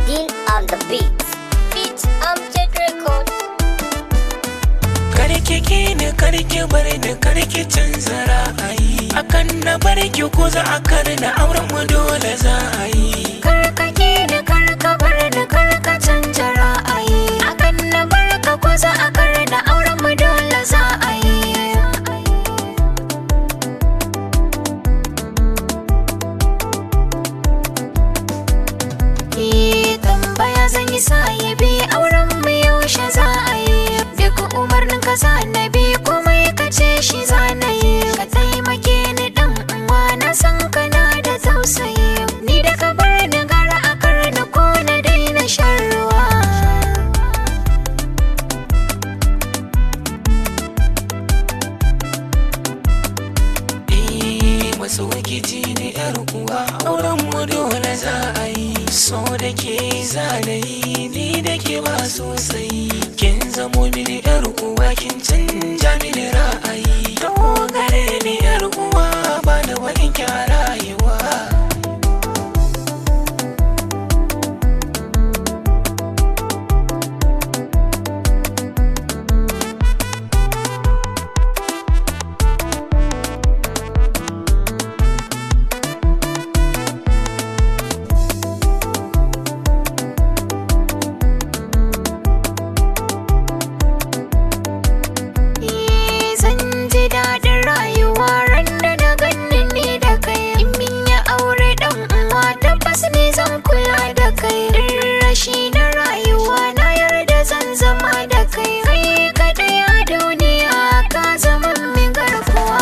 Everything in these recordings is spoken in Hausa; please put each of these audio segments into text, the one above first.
Deal on the beat. Beat Amjad Record. Karki kini karki bari ni karki canza ra'ayi. Akan na bari ki ko za a karna auren mu dole za a yi. Karka kini karka bari ni karka canza ra'ayi. Akan na barka ko za a karna auren mu dole za a yi. Tambaya zan yi sahibi auren mu yaushe za a yi. Duk umarnin ka za na bi komai ka ce shi za na yi. Ka taimake ni dan uwa na san kana da tausayi. Ni da ka bar ni gara a karni ko na daina shan ruwa. Masu wakiti ne yar uwa auren mu dole za a yi. So da ke zanayi ni da ke ba sosai. Kin zamo mini yar uwa kin canja mini ra'ayi. Dogare ni yar uwa ba da wani rayuwa. Zan kula da kai rashi na rayuwa na yarda zan zama da kai. Kai kaɗai a duniya ka zama min garkuwa.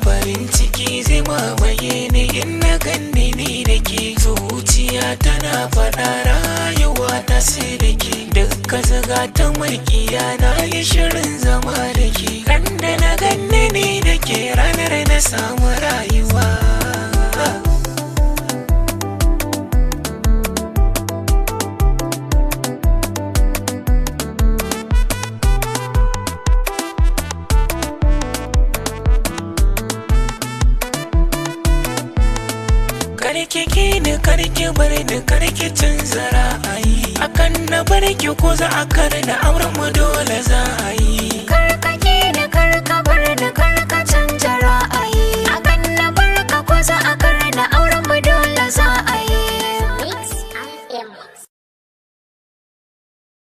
Farin ciki zai mamaye ni in na ganni ni da ke. Zuciya tana faɗa rayuwa ta sai da ke. Dukka zaga ta makiya na yi shirin zama da ke. Ran da na ganni ni da ke ranar na samu rayuwa. Karki kini karki bari ni karki canza ra'ayi. Akan na bari ki ko za a karna auren mu dole za a yi. Karka kini karka bari ni karka